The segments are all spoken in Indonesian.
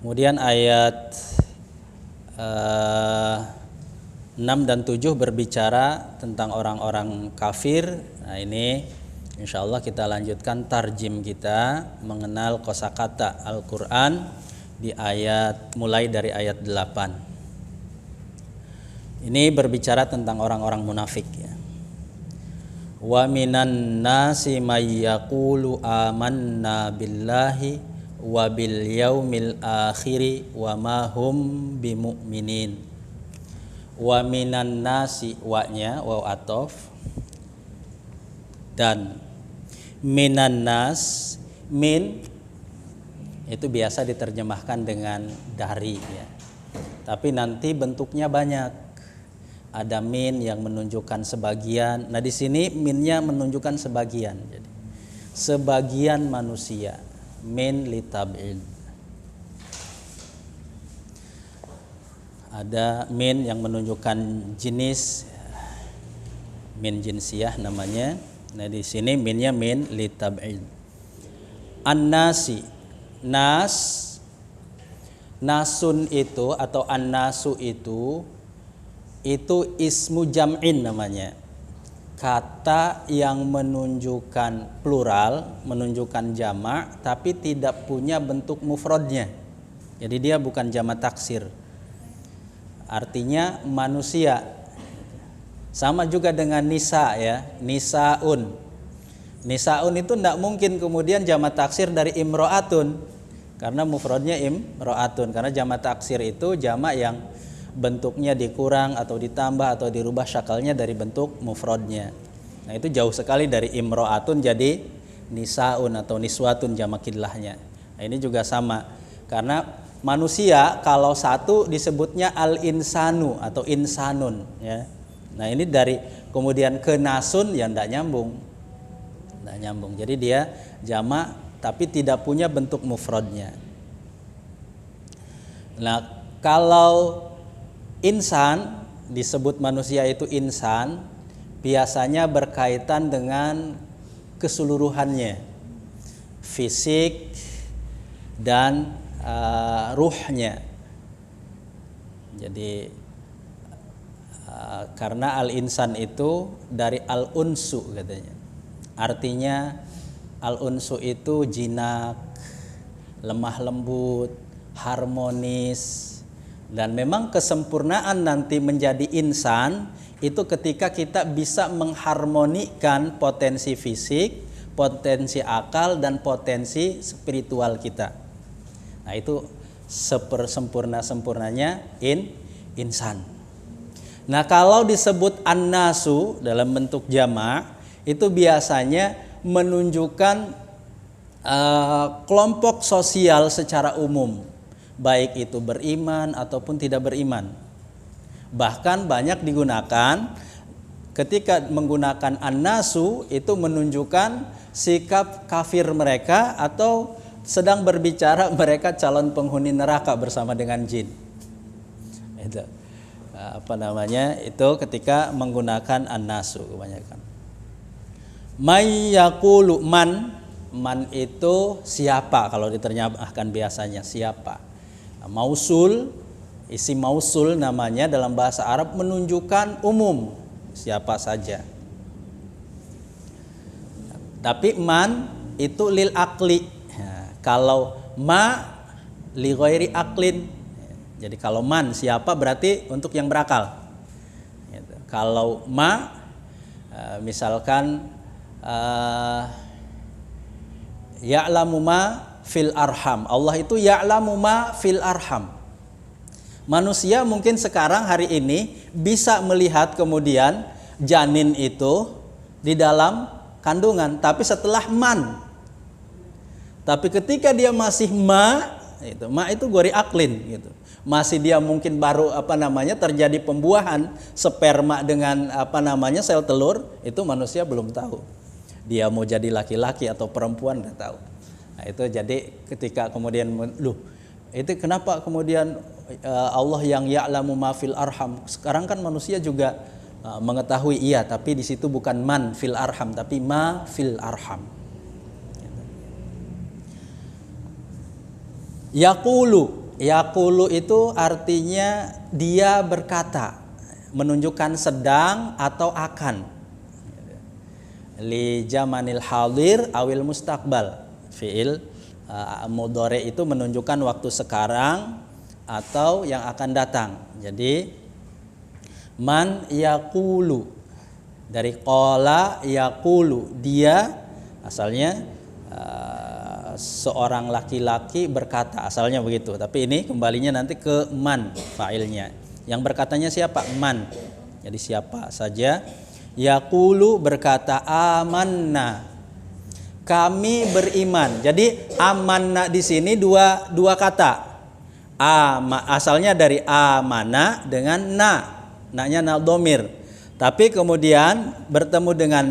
Kemudian ayat 6 dan 7 berbicara tentang orang-orang kafir. Nah, ini insya Allah kita lanjutkan tarjim kita mengenal kosakata Al-Quran di mulai dari ayat 8. Ini berbicara tentang orang-orang munafik ya. Wa minan nasi may yaqulu amanna billahi wa bil yaumil akhiri wa ma hum bimu'minin. Wa minan nasi, wa-nya waw atof, dan minan nas, min itu biasa diterjemahkan dengan dari ya. Tapi nanti bentuknya banyak. Ada min yang menunjukkan sebagian. Nah, di sini minnya menunjukkan sebagian. Jadi sebagian manusia. Min litab'id. Ada min yang menunjukkan jenis, min jinsiyah namanya. Nah, di sini minnya min litab'id. An-nasi, nas, nasun itu atau an-nasu itu ismu jam'in namanya. Kata yang menunjukkan plural, menunjukkan jamak, tapi tidak punya bentuk mufradnya. Jadi dia bukan jamak taksir. Artinya manusia. Sama juga dengan nisa ya, nisaun. Nisaun itu tidak mungkin kemudian jamak taksir dari imro'atun, karena mufradnya imro'atun. Karena jamak taksir itu jamak yang bentuknya dikurang atau ditambah atau dirubah syakalnya dari bentuk mufradnya. Nah, itu jauh sekali dari imro'atun jadi nisaun atau niswatun jamak kidlahnya. Nah, ini juga sama. Karena manusia kalau satu disebutnya al-insanu atau insanun ya. Nah, ini dari kemudian ke nasun ya tidak nyambung. Tidak nyambung. Jadi dia jamak tapi tidak punya bentuk mufradnya. Nah, kalau insan disebut manusia itu insan, biasanya berkaitan dengan keseluruhannya, fisik dan ruhnya. Jadi karena al-insan itu dari al-unsu katanya. Artinya al-unsu itu jinak, lemah lembut, harmonis. Dan memang kesempurnaan nanti menjadi insan itu ketika kita bisa mengharmonikan potensi fisik, potensi akal, dan potensi spiritual kita. Nah, itu sempurnanya insan. Nah, kalau disebut an-nasu dalam bentuk jamak itu biasanya menunjukkan kelompok sosial secara umum, baik itu beriman ataupun tidak beriman. Bahkan banyak digunakan ketika menggunakan an-nasu itu menunjukkan sikap kafir mereka atau sedang berbicara mereka calon penghuni neraka bersama dengan jin. Itu itu ketika menggunakan an-nasu kebanyakan. May yaqulu man itu siapa kalau diterjemahkan biasanya siapa. Mausul, isim mausul namanya dalam bahasa Arab menunjukkan umum, siapa saja. Tapi man itu lil akli. Kalau ma li ghairi aklin. Jadi kalau man siapa berarti untuk yang berakal. Kalau ma misalkan ya'lamu ma fil arham. Allah itu ya'lamu ma fil arham. Manusia mungkin sekarang hari ini bisa melihat kemudian janin itu di dalam kandungan, tapi setelah man. Tapi ketika dia masih ma itu gori aklin gitu. Masih dia mungkin baru terjadi pembuahan sperma dengan sel telur, itu manusia belum tahu. Dia mau jadi laki-laki atau perempuan enggak tahu. Nah, itu jadi ketika kemudian itu kenapa kemudian Allah yang ya'lamu ma fil arham. Sekarang kan manusia juga mengetahui iya, tapi di situ bukan man fil arham tapi ma fil arham. Yaqulu Yaqulu itu artinya dia berkata, menunjukkan sedang atau akan. Li jamanil hadir awil mustaqbal. Fi'il mudhari itu menunjukkan waktu sekarang atau yang akan datang. Jadi man yaqulu, dari qala yaqulu, dia asalnya seorang laki-laki berkata, asalnya begitu. Tapi ini kembalinya nanti ke man fa'ilnya. Yang berkatanya siapa? Man. Jadi siapa saja. Yaqulu berkata amanna, kami beriman. Jadi amanna di sini dua kata. Asalnya dari amana dengan na. Na-nya na dhamir. Tapi kemudian bertemu dengan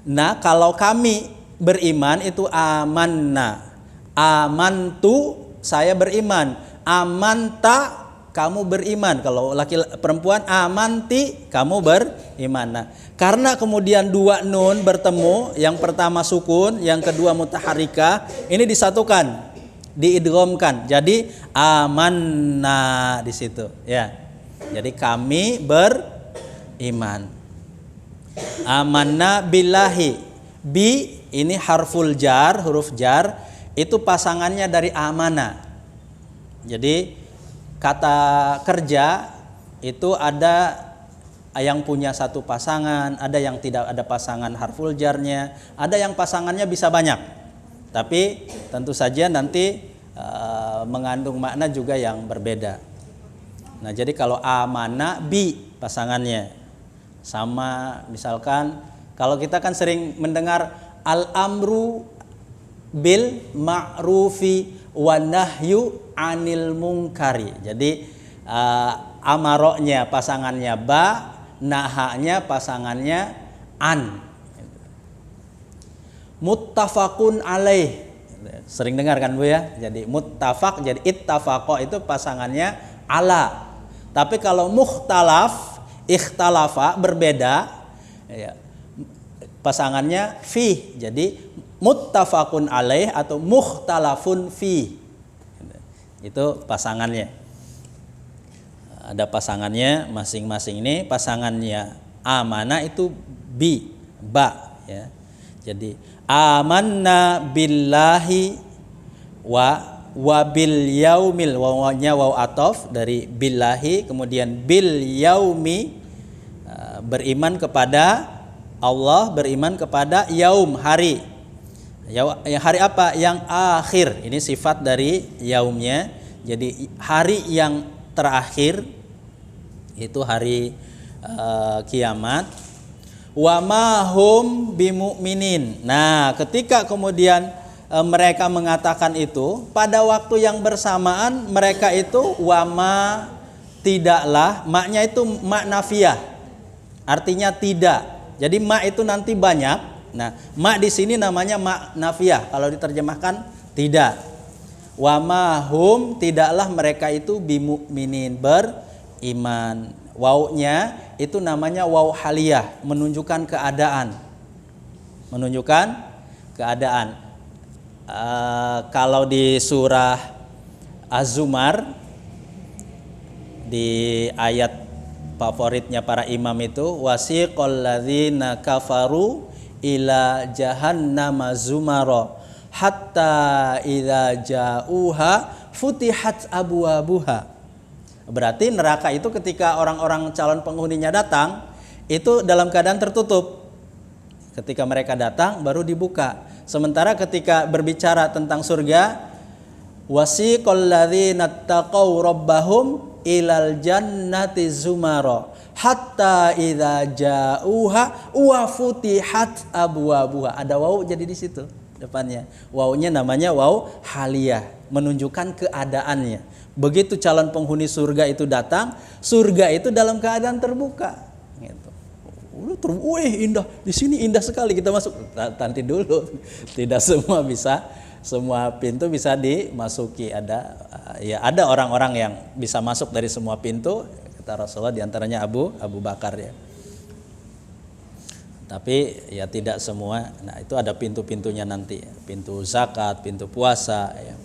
na, kalau kami beriman itu amanna. Amantu, saya beriman. Amanta, kamu beriman. Kalau laki perempuan amanti, kamu beriman. Nah, karena kemudian dua nun bertemu, yang pertama sukun, yang kedua mutaharrikah, ini disatukan, diidghamkan. Jadi amanna di situ, ya. Jadi kami beriman. Amanna billahi. Bi ini harful jar, huruf jar, itu pasangannya dari amana. Jadi kata kerja itu ada yang punya satu pasangan, ada yang tidak ada pasangan harful jarnya, ada yang pasangannya bisa banyak. Tapi tentu saja nanti mengandung makna juga yang berbeda. Nah, jadi kalau amana bi pasangannya sama, misalkan kalau kita kan sering mendengar al-amru bil ma'rufi wa nahyu anil munkari. Jadi amaroknya pasangannya ba, nahanya pasangannya an. Muttafaqun alaih. Sering dengar kan Bu ya? Jadi muttafaq, jadi ittafaqo itu pasangannya ala. Tapi kalau mukhtalaf, ikhtalafa, berbeda, ya, pasangannya fi. Jadi muttafaqun alaih atau mukhtalafun fi. Itu pasangannya. Ada pasangannya masing-masing. Ini pasangannya amana itu bi, ba, ya. Jadi amanna billahi wa bil yaumil, wawanya waw atof dari billahi, kemudian bil yaumi, beriman kepada Allah, beriman kepada yaum, hari. Hari apa? Yang akhir. Ini sifat dari yaumnya. Jadi hari yang terakhir itu hari kiamat. Wa ma hum bimu'minin. Nah, ketika kemudian mereka mengatakan itu, pada waktu yang bersamaan mereka itu wama, tidaklah, maknya itu mak nafiyah. Artinya tidak. Jadi mak itu nanti banyak. Nah, mak di sini namanya mak nafiyah. Kalau diterjemahkan tidak. Wama hum, tidaklah mereka itu bimu'minin, beriman. Wawnya itu namanya waw haliyah, menunjukkan keadaan. Menunjukkan keadaan. Kalau di surah Az-Zumar, di ayat favoritnya para imam itu, wasiqal ladzina kafaru ila jahannama zumara hatta idza ja'uha futihat abwabuha. Berarti neraka itu ketika orang-orang calon penghuninya datang, itu dalam keadaan tertutup. Ketika mereka datang baru dibuka. Sementara ketika berbicara tentang surga, wasiqal ladzina taqaw rabbahum ilal jannati zumara hatta idza ja'uha wa futihat abwabuha. Ada waw jadi di situ depannya. Wawnya namanya waw haliyah, menunjukkan keadaannya. Begitu calon penghuni surga itu datang, surga itu dalam keadaan terbuka. Gitu. Indah, di sini indah sekali, kita masuk. Nanti dulu, tidak semua bisa, semua pintu bisa dimasuki. Ada orang-orang yang bisa masuk dari semua pintu, kata Rasulullah, diantaranya Abu Bakar ya. Tapi ya tidak semua. Nah, itu ada pintu-pintunya nanti, pintu zakat, pintu puasa, ya,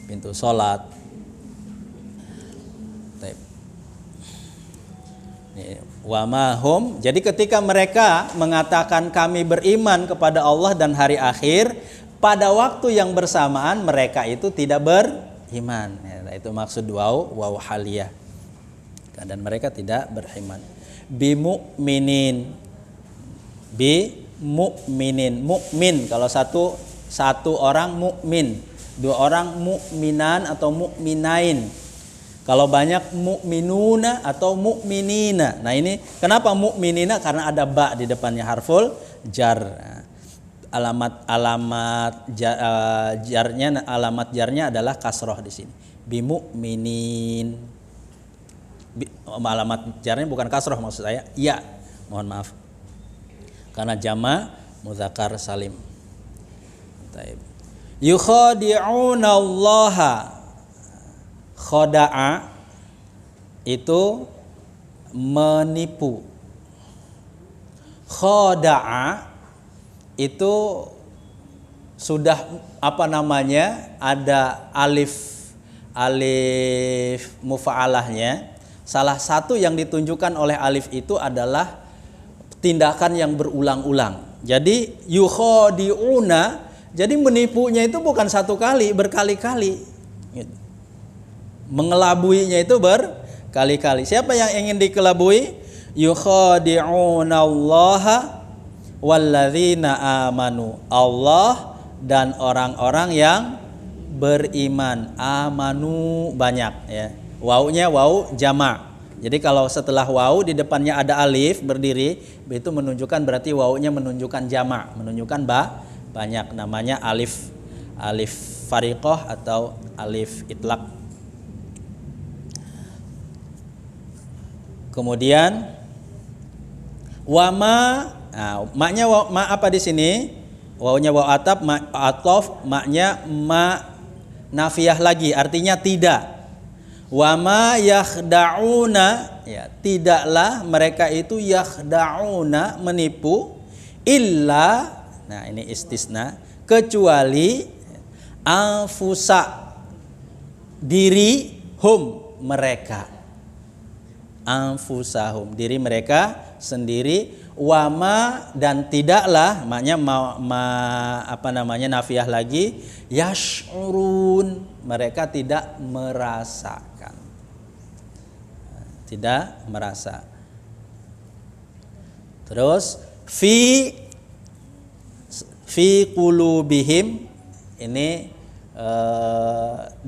pintu sholat. Wa mahum. Jadi ketika mereka mengatakan kami beriman kepada Allah dan hari akhir, pada waktu yang bersamaan mereka itu tidak beriman. Itu maksud waw haliyah. Dan mereka tidak beriman. Bimu'minin. Bimu'minin. Mukmin kalau satu orang mukmin, dua orang mukminan atau mukminain. Kalau banyak mukminuna atau mukminina. Nah ini kenapa mukminina? Karena ada ba di depannya, harful jar. Alamat jarnya adalah kasroh di sini. Bimukminin. Alamat jarnya bukan kasroh maksud saya. Ya, mohon maaf. Karena jama mudzakar salim. Yukhadi'una Allaha. Khoda'a itu menipu. Khoda'a itu sudah ada alif mufa'alahnya. Salah satu yang ditunjukkan oleh alif itu adalah tindakan yang berulang-ulang. Jadi yukhadi'una, jadi menipunya itu bukan satu kali, berkali-kali. Mengelabuinya itu berkali-kali. Siapa yang ingin dikelabui? Yukhadi'una Allaha walladzina amanu. Allah dan orang-orang yang beriman. Amanu banyak ya. Wawunya waw jama'. Jadi kalau setelah waw di depannya ada alif berdiri, itu menunjukkan berarti wawunya menunjukkan jama', menunjukkan banyak. Namanya alif fariqah atau alif itlaq. Kemudian wama, maknya ma apa di sini? Wawunya waw ataf, ma atof, maknya ma nafiyah lagi, artinya tidak. Wama yakhda'una, ya tidaklah mereka itu yakhda'una menipu illa, nah ini istisna, kecuali anfusa diri mereka. Anfusahum, diri mereka sendiri. Wama, dan tidaklah, maknya nafiyah lagi, yash'urun, mereka tidak merasakan, tidak merasa. Terus fi qulubihim, ini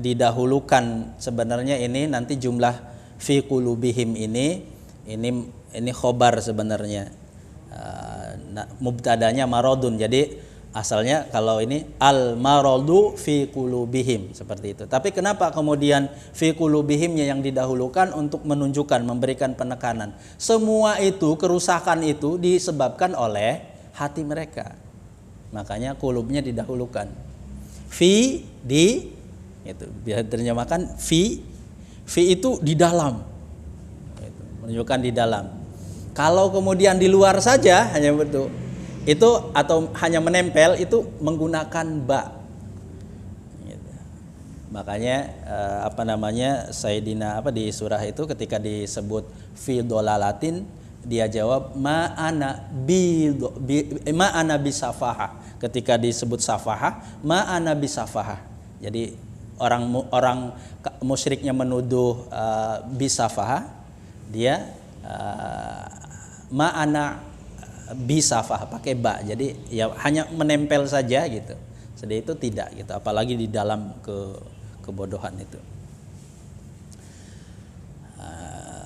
didahulukan sebenarnya, ini nanti jumlah fi qulubihim ini khobar sebenarnya, mubtadanya maradun. Jadi asalnya kalau ini al maradu fi qulubihim, seperti itu. Tapi kenapa kemudian fi qulubihimnya yang didahulukan untuk menunjukkan, memberikan penekanan? Semua itu, kerusakan itu disebabkan oleh hati mereka. Makanya qulubnya didahulukan. Fi itu biar terjemahkan fi itu di dalam, menunjukkan di dalam. Kalau kemudian di luar saja hanya itu atau hanya menempel, itu menggunakan ba. Makanya Sayyidina di surah itu ketika disebut fi dolalatin, dia jawab ma ana bisafahah. Ketika disebut safahah, ma ana bisafahah. Jadi orang musyriknya menuduh bisafah, dia ma'ana bisafah pakai ba, jadi ya hanya menempel saja gitu. Jadi itu tidak gitu, apalagi di dalam kebodohan itu.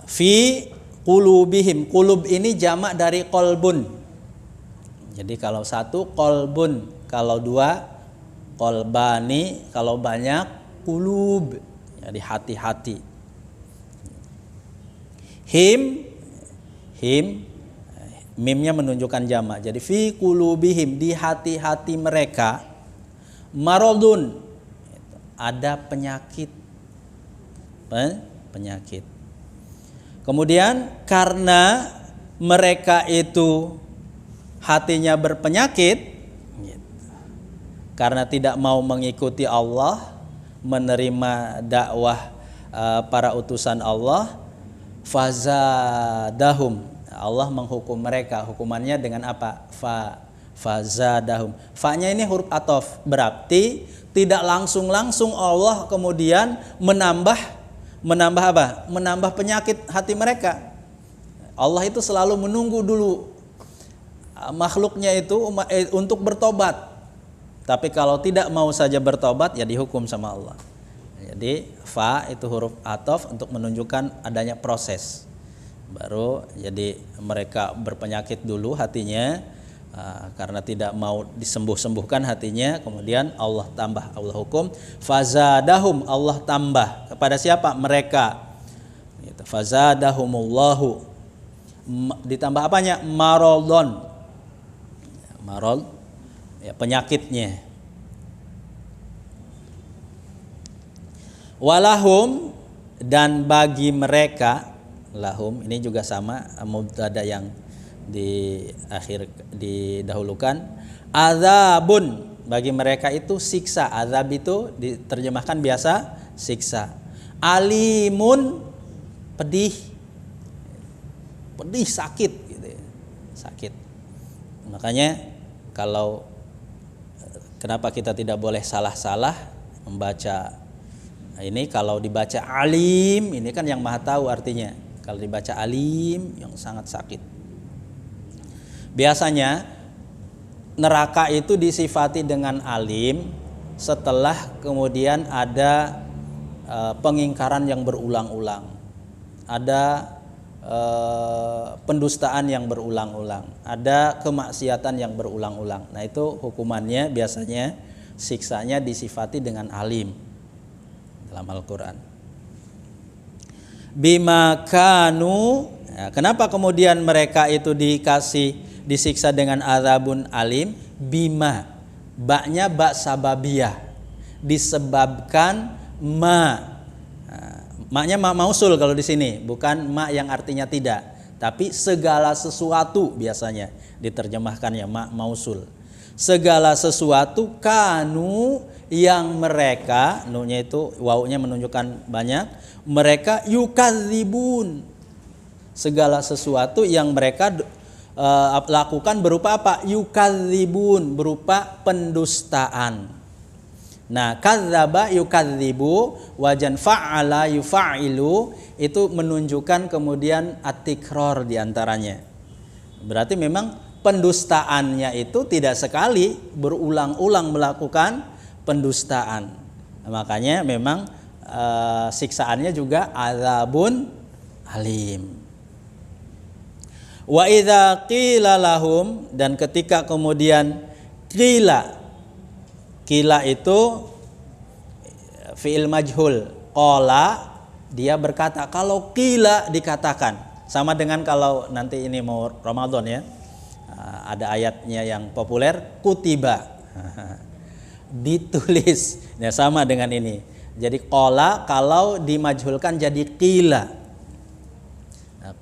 Fi qulubihim, qulub ini jamak dari qalbun. Jadi kalau satu qalbun, kalau dua qalbani, kalau banyak qulub, jadi hati-hati. Him, mimnya menunjukkan jamak. Jadi fi qulubihim, di hati-hati mereka, maradun, ada penyakit. Kemudian karena mereka itu hatinya berpenyakit, karena tidak mau mengikuti Allah, menerima dakwah para utusan Allah, fazadahum. Allah menghukum mereka, hukumannya dengan apa? Fazadahum. Fa-nya ini huruf athof, berarti tidak langsung Allah kemudian menambah apa? Menambah penyakit hati mereka. Allah itu selalu menunggu dulu makhluknya itu untuk bertobat. Tapi kalau tidak mau saja bertobat, ya dihukum sama Allah. Jadi fa itu huruf athof untuk menunjukkan adanya proses. Baru jadi mereka berpenyakit dulu hatinya, karena tidak mau disembuh-sembuhkan hatinya, kemudian Allah tambah, Allah hukum. Fazadahum, Allah tambah kepada siapa? Mereka. Gitu. Fazadahumullahu, ditambah apanya? Maradon, marad ya, penyakitnya. Walahum, dan bagi mereka, lahum ini juga sama mubtada yang didahulukan. Azabun, bagi mereka itu siksa. Azab itu diterjemahkan biasa siksa. Alimun, pedih sakit gitu ya. Sakit. Makanya kenapa kita tidak boleh salah-salah membaca ini? Kalau dibaca alim, ini kan yang maha tahu artinya. Kalau dibaca alim, yang sangat sakit. Biasanya neraka itu disifati dengan alim setelah kemudian ada pengingkaran yang berulang-ulang, ada pendustaan yang berulang-ulang, ada kemaksiatan yang berulang-ulang. Nah itu hukumannya biasanya, siksanya disifati dengan alim dalam Al-Quran. Bima kanu, ya, kenapa kemudian mereka itu disiksa dengan azabun alim? Bima, baknya bak sababiyah, disebabkan ma. Maknya ma mausul kalau di sini, bukan ma yang artinya tidak, tapi segala sesuatu biasanya diterjemahkannya ma mausul. Segala sesuatu kanu, yang mereka, nunya itu wawunya menunjukkan banyak, mereka yukadzibun, segala sesuatu yang mereka lakukan berupa apa? Yukadzibun, berupa pendustaan. Nah, kadzaba yukadzibu, wajan fa'ala yufa'ilu, itu menunjukkan kemudian at-tikror diantaranya. Berarti memang pendustaannya itu tidak sekali, berulang-ulang melakukan pendustaan. Makanya memang siksaannya juga azabun alim. Wa idza qila lahum, dan ketika kemudian qila itu fi'il majhul, qala dia berkata, kalau qila dikatakan, sama dengan kalau nanti ini mau Ramadan ya, ada ayatnya yang populer, kutiba ditulis, ya sama dengan ini. Jadi qala kalau dimajhulkan jadi qila,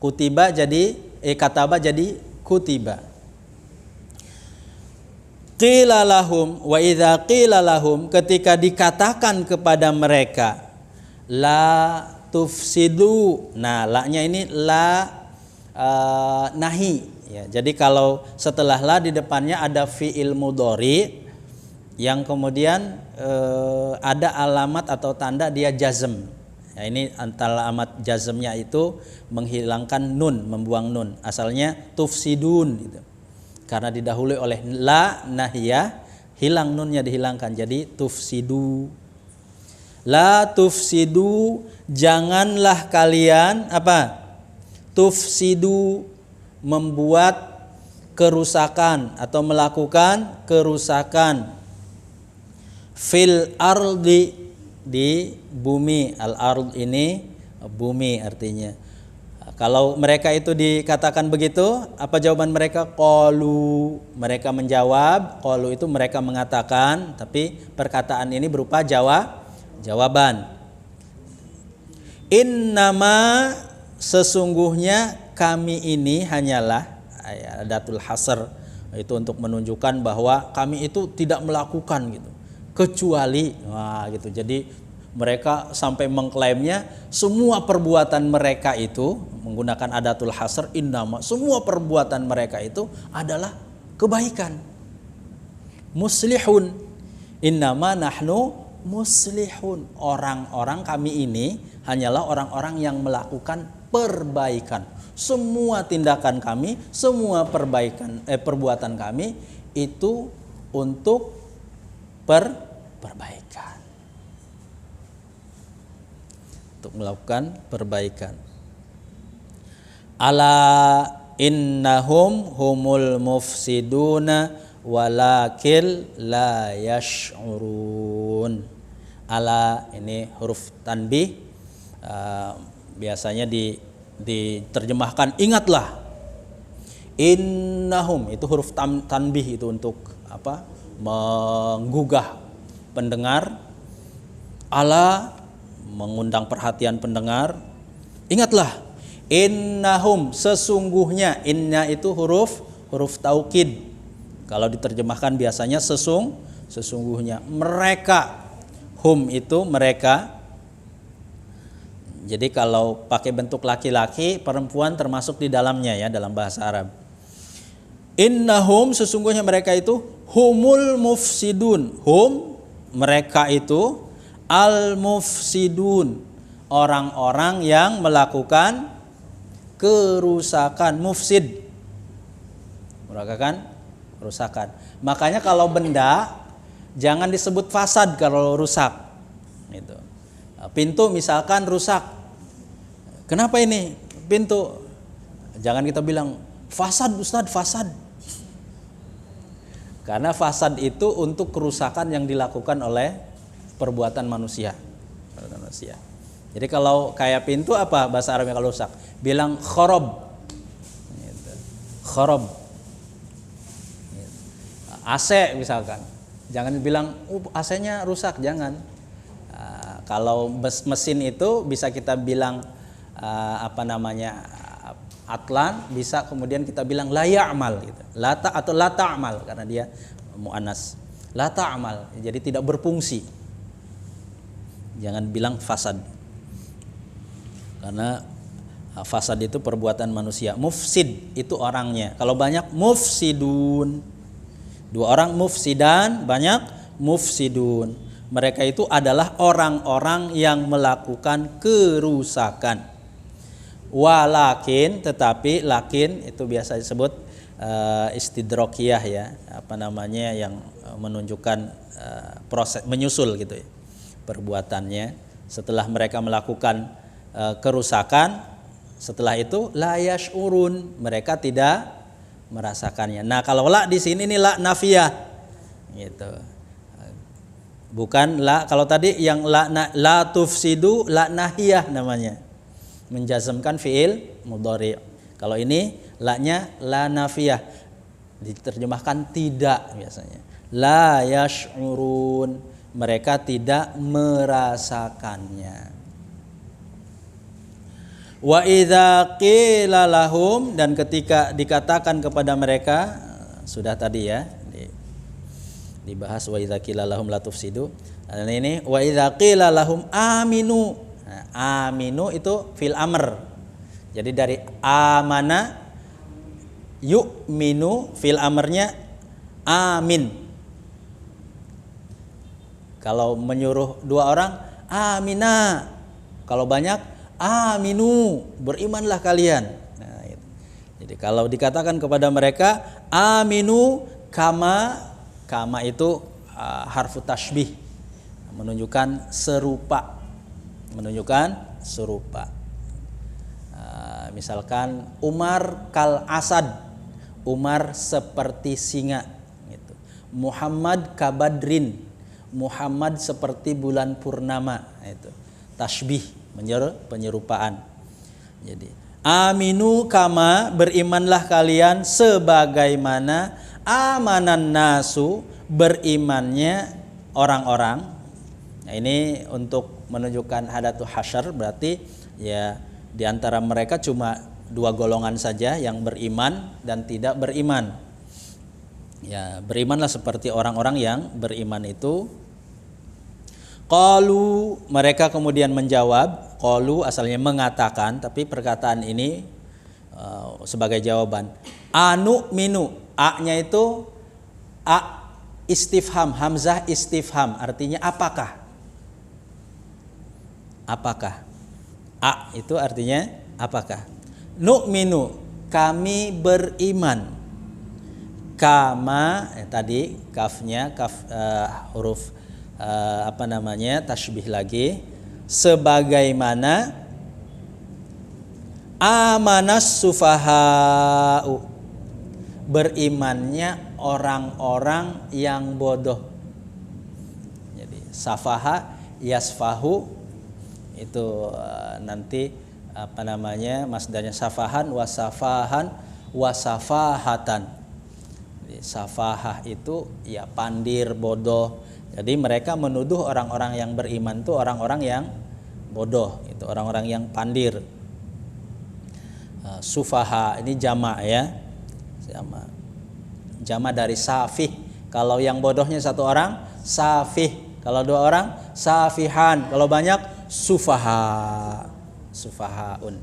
kutiba jadi kataba jadi kutiba. Qila lahum, wa idza qila lahum, ketika dikatakan kepada mereka, la tufsidu. Nah, la-nya ini la nahi ya. Jadi kalau setelah la di depannya ada fi'il mudhari yang kemudian ada alamat atau tanda dia jazm. Ya, ini antara alamat jazmnya itu menghilangkan nun, membuang nun. Asalnya tufsidun gitu. Karena didahului oleh la nahiyah, hilang nunnya dihilangkan jadi tufsidu. La tufsidu, janganlah kalian apa? Tufsidu, membuat kerusakan atau melakukan kerusakan. Fil ardi, di bumi. Al-ard ini bumi artinya. Kalau mereka itu dikatakan begitu, apa jawaban mereka? Qalu, mereka menjawab. Qalu itu mereka mengatakan, tapi perkataan ini berupa jawaban. Innama, sesungguhnya kami ini hanyalah, adatul hasr, itu untuk menunjukkan bahwa kami itu tidak melakukan gitu, kecuali gitu. Jadi Mereka sampai mengklaimnya semua perbuatan mereka itu menggunakan adatul hasr innama, semua perbuatan mereka itu adalah kebaikan. Muslihun, innama nahnu muslihun. Orang-orang kami ini hanyalah orang-orang yang melakukan perbaikan. Semua tindakan kami, semua perbuatan kami itu untuk perbaikan. Untuk melakukan perbaikan. Ala innahum humul mufsiduna walakil la yash'urun. Ala ini huruf tanbih, biasanya diterjemahkan ingatlah. Innahum itu huruf tanbih itu untuk apa? Menggugah pendengar. Ala mengundang perhatian pendengar. Ingatlah, innahum sesungguhnya, inna itu huruf taukid. Kalau diterjemahkan biasanya sesungguhnya, mereka, hum itu mereka. Jadi kalau pakai bentuk laki-laki, perempuan termasuk di dalamnya ya dalam bahasa Arab. Innahum sesungguhnya mereka itu humul mufsidun. Hum mereka itu al-mufsidun, orang-orang yang melakukan kerusakan. Mufsid, melakukan kerusakan. Makanya kalau benda jangan disebut fasad kalau rusak. Gitu. Pintu misalkan rusak. Kenapa ini pintu? Jangan kita bilang fasad Ustaz, fasad. Karena fasad itu untuk kerusakan yang dilakukan oleh perbuatan manusia. Jadi kalau kayak pintu apa bahasa Arabnya kalau rusak? Bilang khorob. Khorob. AC misalkan. Jangan bilang AC-nya rusak, jangan. Kalau mesin itu bisa kita bilang atlan, bisa kemudian kita bilang la ya'mal gitu. Lata atau la ta'mal karena dia muannas. La ta'mal, jadi tidak berfungsi. Jangan bilang fasad. Karena fasad itu perbuatan manusia. Mufsid itu orangnya. Kalau banyak mufsidun. Dua orang mufsidan, banyak mufsidun. Mereka itu adalah orang-orang yang melakukan kerusakan. Walakin, tetapi lakin itu biasa disebut istidrokiyah ya, yang menunjukkan proses menyusul gitu ya, perbuatannya. Setelah mereka melakukan kerusakan, setelah itu la yash'urun, mereka tidak merasakannya. Nah, kalau la di sini ini la nafiyah gitu. Bukan la, kalau tadi yang la tufsidu la nahiyah namanya. Menjazmkan fiil mudhari'. Kalau ini la-nya la nafiyah. Diterjemahkan tidak biasanya. La yash'urun, mereka tidak merasakannya. Wa idza qila lahum, dan ketika dikatakan kepada mereka, sudah tadi ya dibahas wa idza qila lahum la tufsidu. Dan ini wa idza qila lahum aminu. Nah, aminu itu fil amr. Jadi dari amana yu'minu, fil amrnya amin. Kalau menyuruh dua orang amina, kalau banyak aminu, berimanlah kalian. Nah, gitu. Jadi kalau dikatakan kepada mereka aminu kama itu harfu tashbih, menunjukkan serupa. Misalkan Umar kal asad, Umar seperti singa gitu. Muhammad kabadrin, Muhammad seperti bulan purnama. Itu tashbih, penyerupaan. Jadi aminu kama, berimanlah kalian sebagaimana amanan nasu, berimannya orang-orang. Nah, ini untuk menunjukkan hadatu hasyar, berarti ya di antara mereka cuma dua golongan saja yang beriman dan tidak beriman. Ya, berimanlah seperti orang-orang yang beriman itu. Qalu, mereka kemudian menjawab. Qalu asalnya mengatakan, tapi perkataan ini sebagai jawaban. Anu minu, a-nya itu a istifham, hamzah istifham, artinya apakah? Apakah? A itu artinya apakah? Nu'minu, kami beriman. Kama tadi kafnya huruf tasbih lagi, sebagaimana amanas sufaha'u, berimannya orang-orang yang bodoh. Jadi safaha yasfahu itu nanti masdarnya safahan wasafahatan. Jadi safahah itu ya pandir, bodoh. Jadi mereka menuduh orang-orang yang beriman itu orang-orang yang bodoh, itu orang-orang yang pandir. Sufaha ini jamak ya, jamak dari safih. Kalau yang bodohnya satu orang, safih. Kalau dua orang, safihan. Kalau banyak, sufaha. Sufahaun.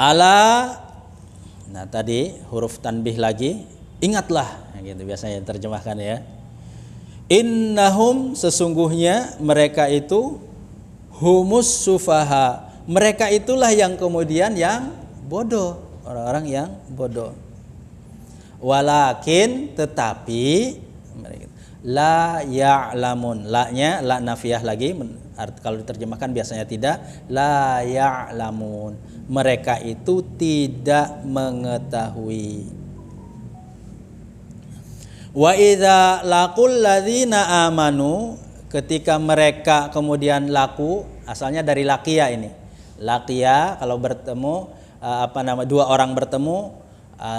Ala, nah tadi huruf tanbih lagi. Ingatlah, gitu biasanya terjemahkan ya. Innahum, sesungguhnya mereka itu humus sufaha. Mereka itulah yang kemudian yang bodoh, orang-orang yang bodoh. Walakin, tetapi la ya'lamun. La-nya la nafiyah lagi, kalau diterjemahkan biasanya tidak. La ya'lamun. Mereka itu tidak mengetahui. Wa idza laqul ladzina amanu, ketika mereka kemudian laku, asalnya dari laqiya ini. Laqiya kalau bertemu dua orang bertemu,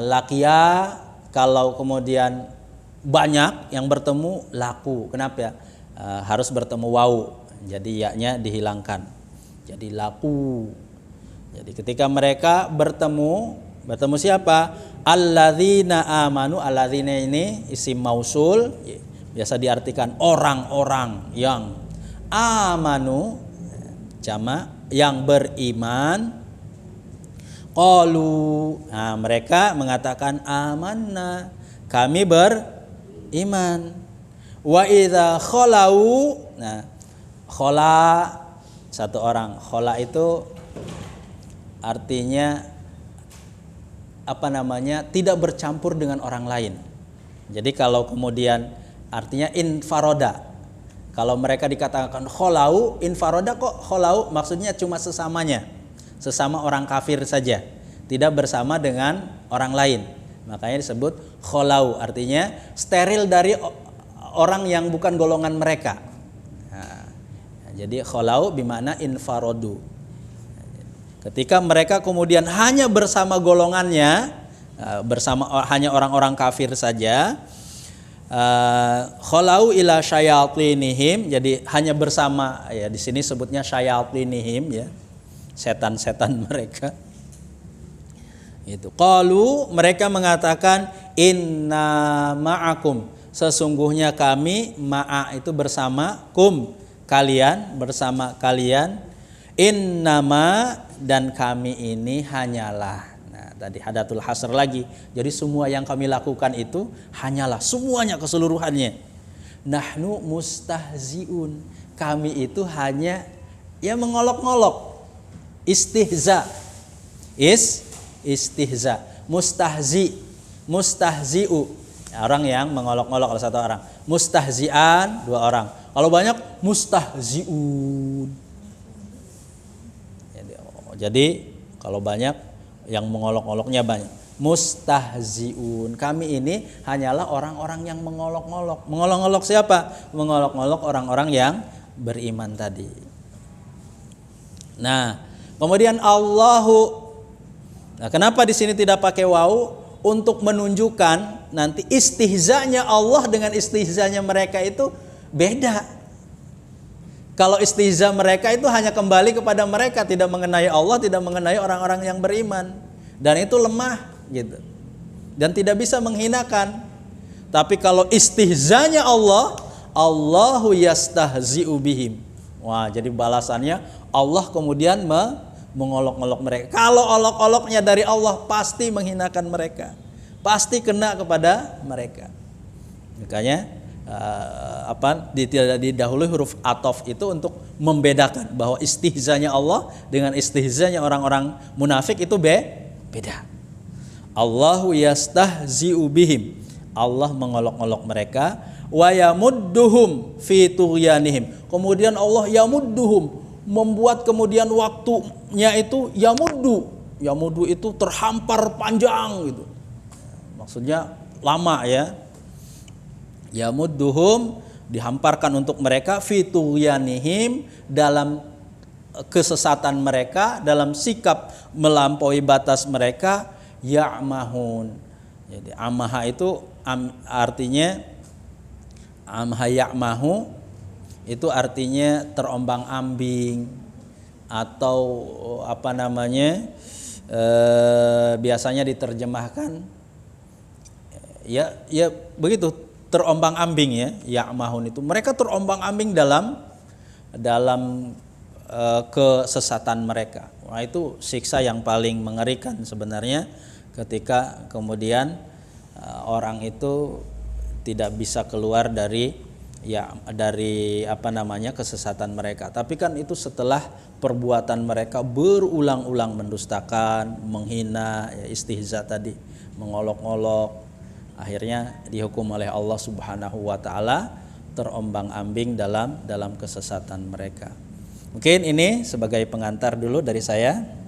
laqiya kalau kemudian banyak yang bertemu, laku. Kenapa ya? Harus bertemu wau. Jadi ya-nya dihilangkan. Jadi laku. Jadi ketika mereka bertemu siapa? Alladzina amanu. Alladzina ini isim mausul, biasa diartikan orang-orang yang amanu, jamak, yang beriman. Qalu, nah mereka mengatakan amanna, kami beriman. Wa idza khalau, nah khala satu orang. Khala itu artinya tidak bercampur dengan orang lain. Jadi kalau kemudian artinya infaroda. Kalau mereka dikatakan kholau, infaroda kok kholau, maksudnya cuma sesamanya, sesama orang kafir saja, tidak bersama dengan orang lain. Makanya disebut kholau, artinya steril dari orang yang bukan golongan mereka. Nah, jadi kholau bermakna infarodu. Ketika mereka kemudian hanya bersama golongannya, hanya orang-orang kafir saja, kholau ila syayatinihim, jadi hanya bersama, ya di sini sebutnya syayatinihim ya, setan-setan mereka. Itu qalu, mereka mengatakan inna ma'akum, sesungguhnya kami, ma'a itu bersama, kum kalian, bersama kalian, innama, dan kami ini hanyalah. Nah, tadi hadatul hasr lagi. Jadi semua yang kami lakukan itu hanyalah, semuanya keseluruhannya. Nahnu mustahziun, kami itu hanya ya mengolok-ngolok. Istihza. Istihza. Mustahziu. Orang yang mengolok-ngolok, kalau satu orang. Mustahzian, dua orang. Kalau banyak mustahziun. Jadi kalau banyak yang mengolok-oloknya banyak. Mustahziun, kami ini hanyalah orang-orang yang mengolok-ngolok. Mengolok-ngolok siapa? Mengolok-ngolok orang-orang yang beriman tadi. Nah, kemudian Allahu. Nah, kenapa di sini tidak pakai wau? Untuk menunjukkan nanti istihzanya Allah dengan istihzanya mereka itu beda. Kalau istihza mereka itu hanya kembali kepada mereka, tidak mengenai Allah, tidak mengenai orang-orang yang beriman, dan itu lemah gitu, dan tidak bisa menghinakan. Tapi kalau istihzanya Allah Allahu yastahzi'u bihim. Wah, jadi balasannya Allah kemudian mengolok-olok mereka. Kalau olok-oloknya dari Allah pasti menghinakan mereka. Pasti kena kepada mereka. Makanya tidak didahului huruf atof itu untuk membedakan bahwa istihzanya Allah dengan istihzanya orang-orang munafik itu beda. Allahu yastahzi'u bihim. Allah mengolok-olok mereka, wa yamudduhum fi tughyanihim. Kemudian Allah yamudduhum, membuat kemudian waktunya itu yamuddu. Yamuddu itu terhampar panjang gitu. Maksudnya lama ya. Yamudduhum, dihamparkan untuk mereka fi tughyanihim, dalam kesesatan mereka, dalam sikap melampaui batas mereka, ya'mahun. Jadi amaha itu artinya amha ya'mahu itu artinya terombang-ambing atau biasanya diterjemahkan ya begitu, terombang-ambing ya, ya'mahun itu mereka terombang-ambing dalam kesesatan mereka. Wah, itu siksa yang paling mengerikan sebenarnya ketika kemudian orang itu tidak bisa keluar dari kesesatan mereka. Tapi kan itu setelah perbuatan mereka berulang-ulang mendustakan, menghina, ya, istihza tadi, mengolok-olok, akhirnya dihukum oleh Allah Subhanahu wa taala terombang-ambing dalam kesesatan mereka. Mungkin ini sebagai pengantar dulu dari saya.